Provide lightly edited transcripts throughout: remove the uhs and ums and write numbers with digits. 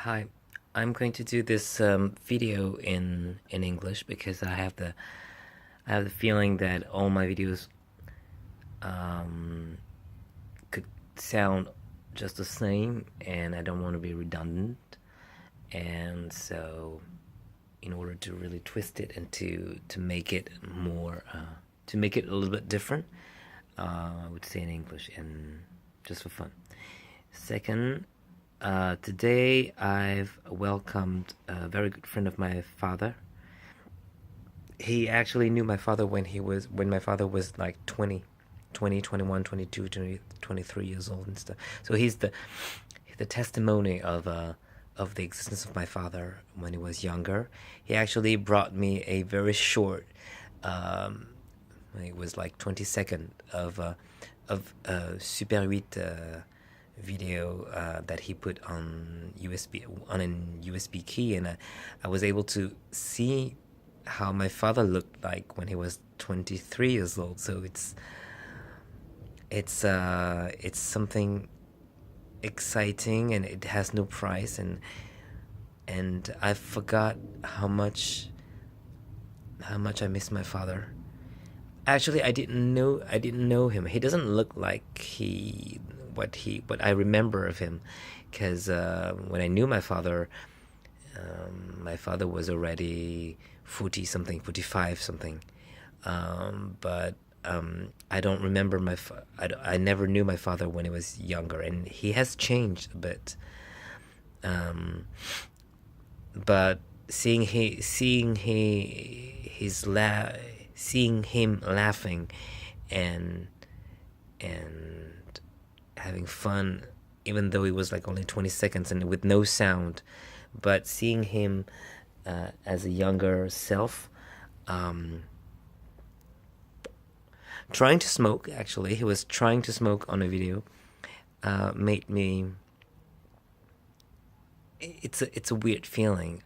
Hi, I'm going to do this video in English because I have the feeling that all my videos um, could sound just the same, and I don't want to be redundant. And so, in order to really twist it and to make it more to make it a little bit different, I would say in English and just for fun. Second, today I've welcomed a very good friend of my father. He actually knew my father when my father was like 20, 21, 22, 23 years old and stuff. So he's the testimony of the existence of my father when he was younger. He actually brought me a very short, um, it was like 20-second of Super 8 video that he put on USB on an USB key, and I was able to see how my father looked like when he was 23 years old. So it's something exciting, and it has no price, and I forgot how much I miss my father. Actually, I didn't know him. He doesn't look like what I remember of him, because when I knew my father was already 40 something, 45 something. But I don't remember I never knew my father when he was younger, and he has changed a bit. Um, but seeing him laughing and and having fun, even though it was like only 20 seconds and with no sound, but seeing him as a younger self, um, trying to smoke. Actually, he was trying to smoke on a video. Made me. It's a weird feeling.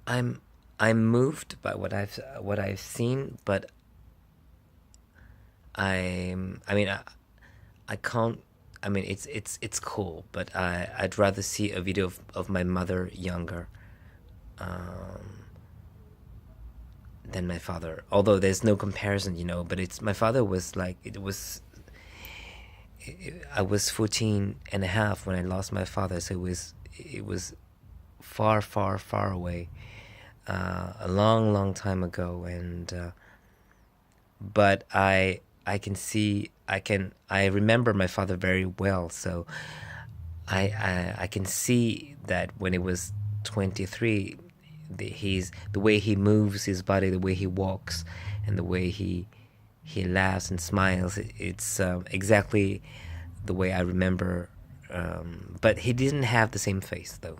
I'm I'm moved by what I've seen, but I mean I can't. I mean it's cool, but I'd rather see a video of my mother younger, um, than my father. Although there's no comparison, but it's my father was like it was. I was 14 and a half when I lost my father, so it was far, far, far away, a long, long time ago, and but I remember my father very well, so I can see that when he was 23, the way he moves his body, the way he walks, and the way he laughs and smiles. It's exactly the way I remember. But he didn't have the same face though.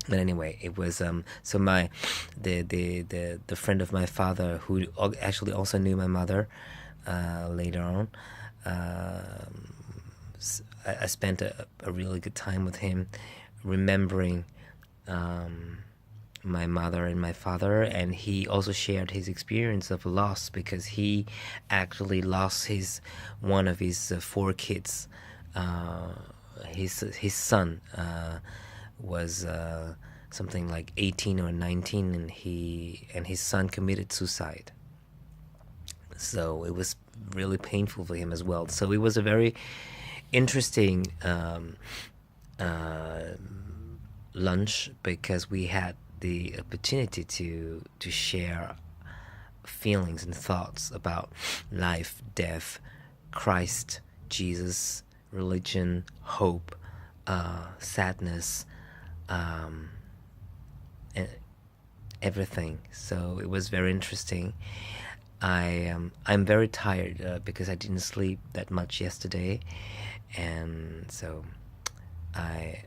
But anyway, it was so the friend of my father, who actually also knew my mother later on. I spent a really good time with him, remembering um, my mother and my father, and he also shared his experience of loss, because he actually lost his one of his four kids. Uh, his son was something like 18 or 19, and his son committed suicide. So it was really painful for him as well. So it was a very interesting uh, lunch, because we had the opportunity to share feelings and thoughts about life, death, Christ, Jesus, religion, hope, sadness, um, and everything. So it was very interesting. I'm very tired because I didn't sleep that much yesterday, and so I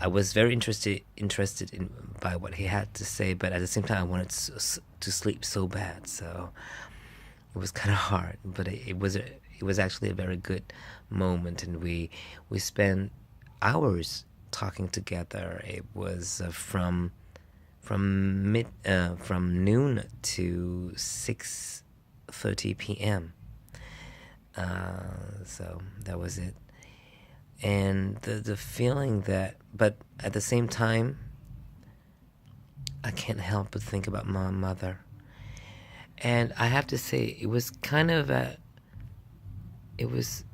I was very interested in by what he had to say, but at the same time I wanted to sleep so bad, so it was kind of hard. But it was actually a very good moment, and we spent hours talking together. It was from noon to 6:30 p.m. So that was it. And the feeling that, but at the same time, I can't help but think about my mother. And I have to say, it was kind of it was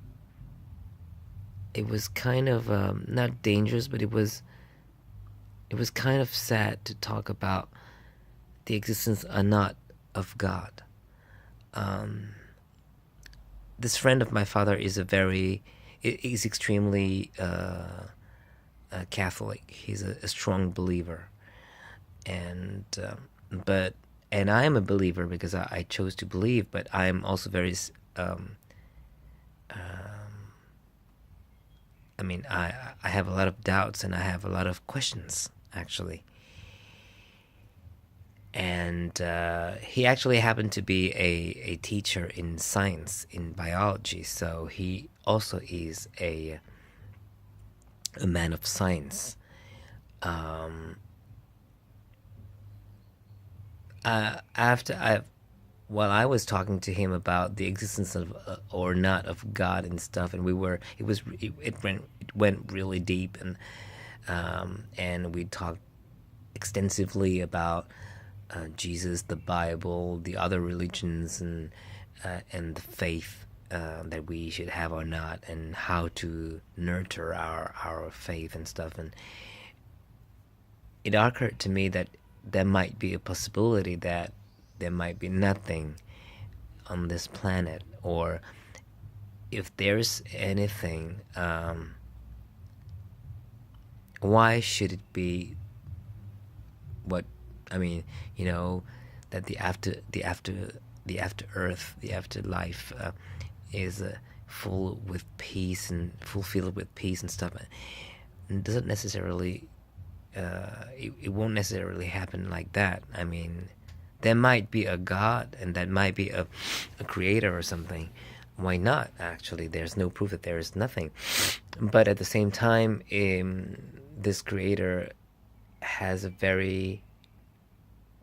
kind of not dangerous, but it was kind of sad to talk about the existence or not of God. This friend of my father is is extremely Catholic. He's a strong believer, and but and I am a believer because I chose to believe. But I am also very. I mean, I have a lot of doubts and I have a lot of questions actually. And he actually happened to be a teacher in science, in biology, so he also is a man of science. While I was talking to him about the existence of or not of God and stuff, and it went really deep, and we talked extensively about Jesus, the Bible, the other religions, and the faith that we should have or not, and how to nurture our faith and stuff. And it occurred to me that there might be a possibility that there might be nothing on this planet, or if there's anything, why should it be what I mean, that the after earth, the afterlife is full with peace and fulfilled with peace and stuff. It doesn't necessarily, it won't necessarily happen like that. I mean, there might be a God, and that might be a creator or something. Why not? Actually, there's no proof that there is nothing. But at the same time, this creator has a very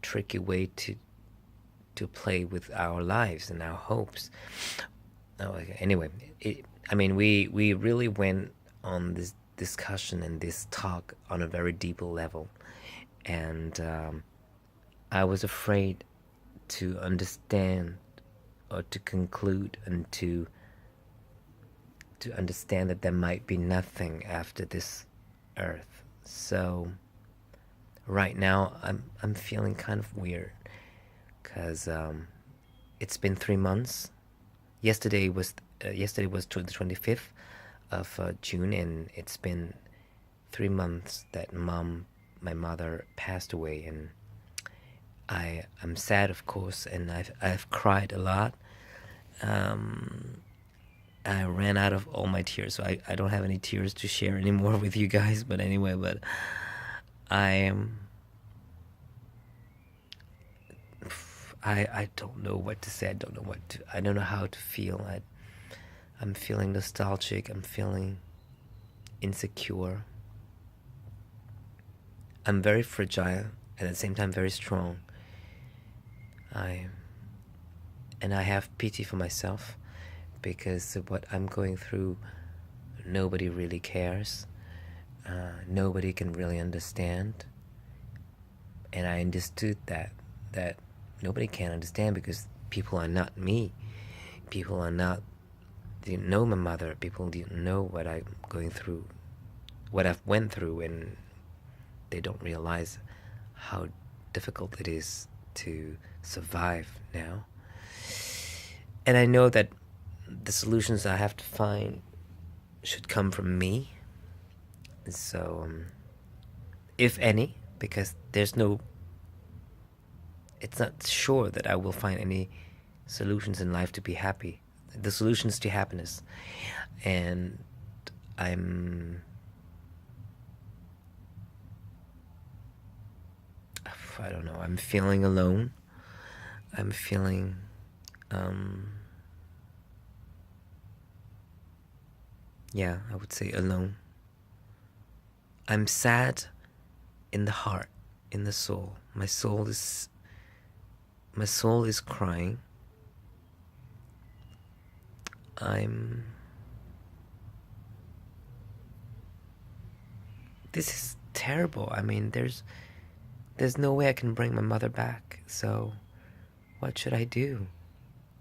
tricky way to play with our lives and our hopes. Anyway, we really went on this discussion and this talk on a very deep level, and I was afraid to understand or to conclude and to understand that there might be nothing after this earth. So right now I'm feeling kind of weird because it's been 3 months. Yesterday was the 25th of June, and it's been 3 months that my mother passed away, and I'm sad, of course, and I've cried a lot. I ran out of all my tears, so I don't have any tears to share anymore with you guys. But anyway, I don't know what to say. I don't know how to feel. I'm feeling nostalgic. I'm feeling insecure. I'm very fragile and at the same time very strong. And I have pity for myself because of what I'm going through. Nobody really cares. Nobody can really understand. And I understood that nobody can understand because people are not me. People didn't know my mother. People didn't know what I'm going through, what I've went through, and they don't realize how difficult it is to survive now. And I know that the solutions I have to find should come from me. So, if any, because it's not sure that I will find any solutions in life to be happy, the solutions to happiness. And I don't know, I'm feeling alone. I'm feeling I would say alone. I'm sad in the heart, in the soul. My soul is crying. this is terrible. I mean, there's no way I can bring my mother back. So what should I do?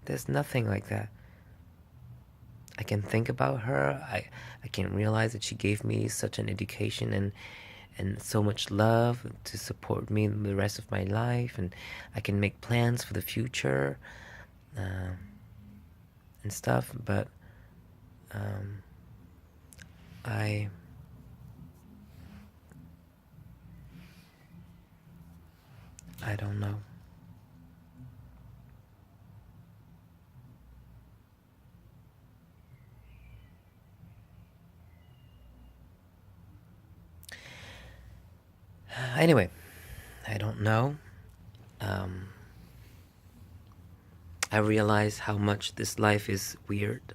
There's nothing like that. I can think about her. I can realize that she gave me such an education and so much love to support me the rest of my life, and I can make plans for the future uh, and stuff. But um, I don't know. Anyway, I don't know. Um, I realize how much this life is weird,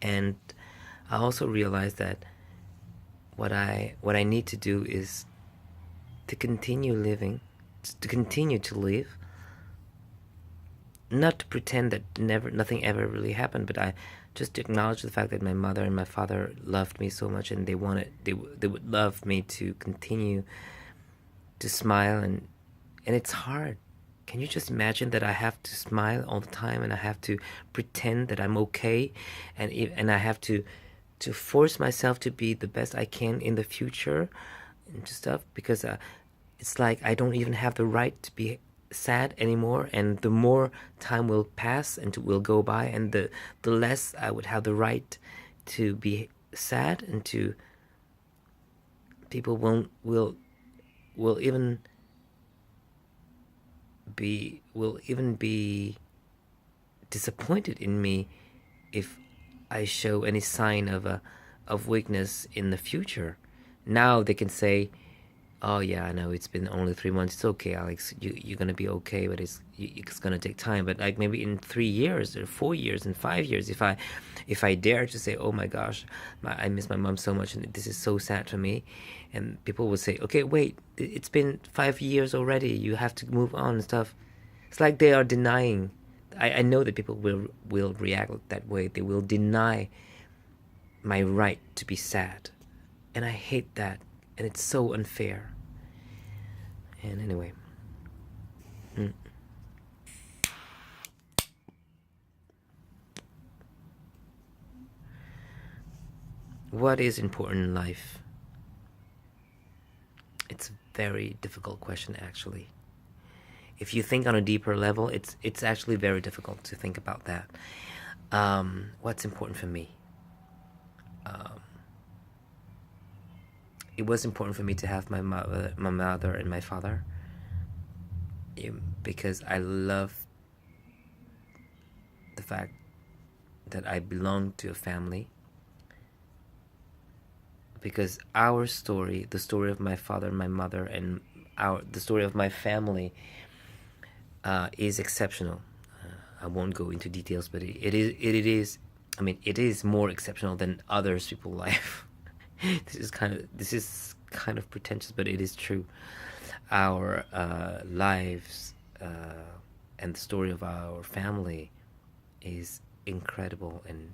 and I also realize that what I need to do is to continue living, to continue to live, not to pretend that nothing ever really happened, but I just to acknowledge the fact that my mother and my father loved me so much, and they would love me to continue to smile, and it's hard. Can you just imagine that I have to smile all the time, and I have to pretend that I'm okay, and I have to force myself to be the best I can in the future and stuff, because it's like I don't even have the right to be sad anymore, and the more time will pass and will go by, and the less I would have the right to be sad, and to people won't will even be disappointed in me if I show any sign of weakness in the future. Now they can say, "Oh yeah, I know it's been only 3 months. It's okay, Alex. You're gonna be okay, but it's gonna take time." But like maybe in 3 years or 4 years and 5 years, if I dare to say, "Oh my gosh, I miss my mom so much, and this is so sad for me," and people will say, "Okay, wait, it's been 5 years already. You have to move on and stuff." It's like they are denying. I know that people will react that way. They will deny my right to be sad, and I hate that, and it's so unfair. And anyway, mm. What is important in life? It's a very difficult question, actually. If you think on a deeper level, it's actually very difficult to think about that. What's important for me? Um, it was important for me to have my mother and my father, because I love the fact that I belong to a family. Because our story, the story of my father and my mother, and the story of my family, is exceptional. I won't go into details, but it is. I mean, it is more exceptional than others people's life. This is kind of pretentious, but it is true. Our lives and the story of our family is incredible and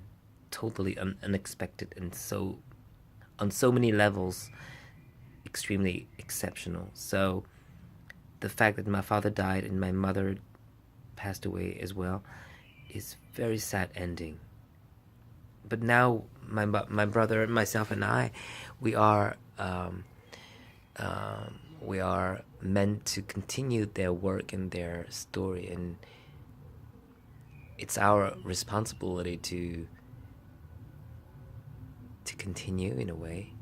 totally unexpected, and so on so many levels extremely exceptional. So the fact that my father died and my mother passed away as well is very sad ending. But now my brother, myself, and I, we are we are meant to continue their work and their story, and it's our responsibility to continue in a way,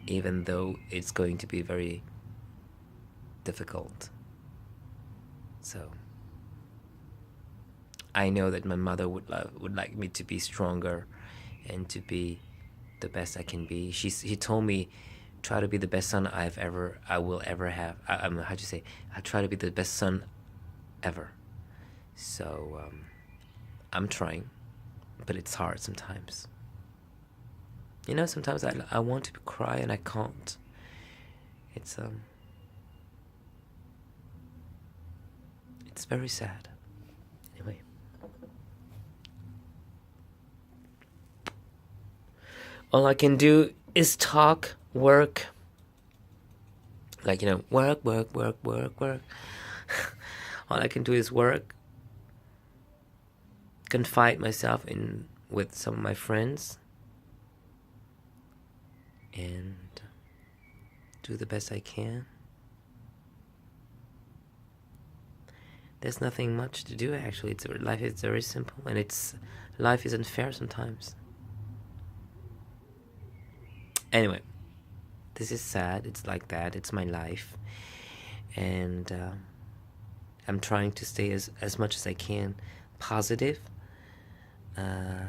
even though it's going to be very difficult. So I know that my mother would like me to be stronger and to be the best I can be. He told me, try to be the best son I will ever have. How do you say? I try to be the best son ever. So I'm trying, but it's hard sometimes. You know, sometimes I want to cry and I can't. It's very sad. Anyway. All I can do is talk work, like, work, work, work, work, work. All I can do is work, confide myself in with some of my friends, and do the best I can. There's nothing much to do, actually. Life is very simple, and life isn't fair sometimes. Anyway, this is sad. It's like that. It's my life, and I'm trying to stay as much as I can positive, and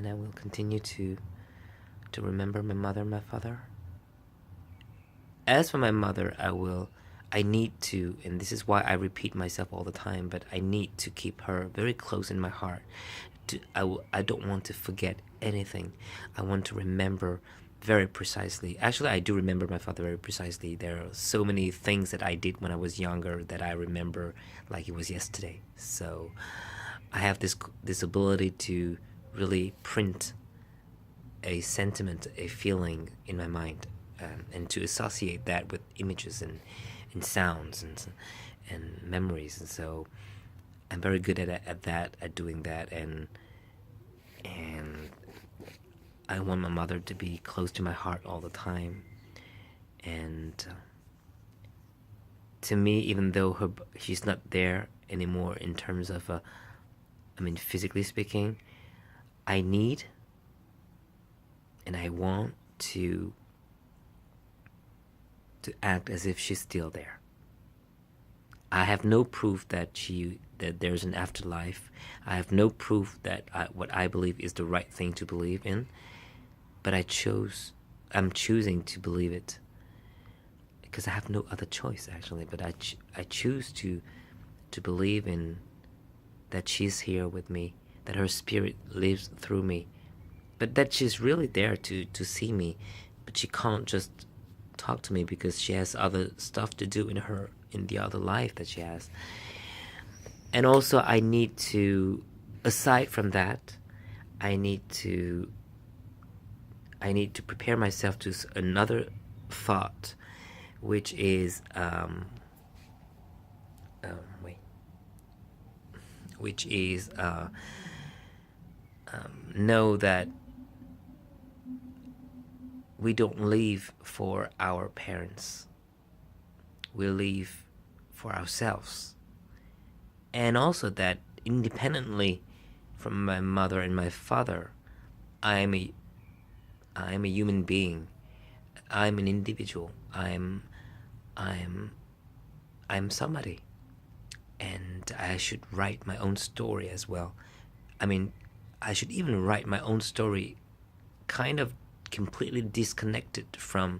I will continue to remember my mother and my father. As for my mother, I need to, and this is why I repeat myself all the time, but I need to keep her very close in my heart. I don't want to forget anything. I want to remember very precisely. Actually, I do remember my father very precisely. There are so many things that I did when I was younger that I remember like it was yesterday. So I have this ability to really print a sentiment, a feeling in my mind, and to associate that with images and sounds and memories. And so I'm very good at doing that, and I want my mother to be close to my heart all the time. And to me, even though she's not there anymore in terms of physically speaking, I need and I want to act as if she's still there. I have no proof that there's an afterlife. I have no proof that what I believe is the right thing to believe in, but I'm choosing to believe it because I have no other choice, actually. But I choose to believe in that she's here with me, that her spirit lives through me, but that she's really there to see me, but she can't just talk to me because she has other stuff to do in the other life that she has. And also I need to, aside from that, I need to prepare myself to another thought, which is know that we don't live for our parents. We live for ourselves. And also that independently from my mother and my father, I am a human being. I'm an individual. I'm somebody. And I should write my own story as well. I should even write my own story kind of completely disconnected from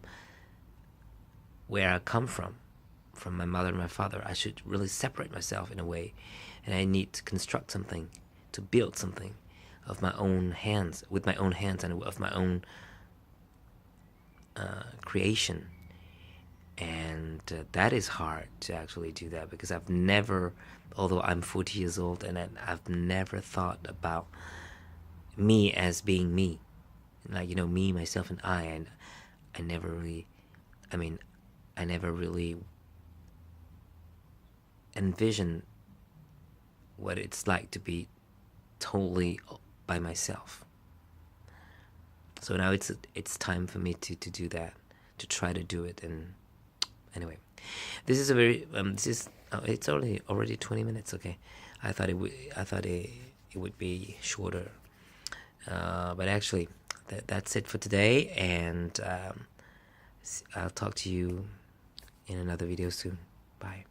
where I come from my mother and my father. I should really separate myself in a way, and I need to construct something, to build something of my own hands, with my own hands, and of my own creation. And that is hard to actually do that, because I've never, although I'm 40 years old, and I've never thought about me as being me, like, me, myself, and and I never really envision what it's like to be totally by myself. So now it's time for me to do that, to try to do it. And anyway, this is a very it's already 20 minutes. Okay, I thought it would be shorter, but actually that's it for today, and I'll talk to you in another video soon. Bye.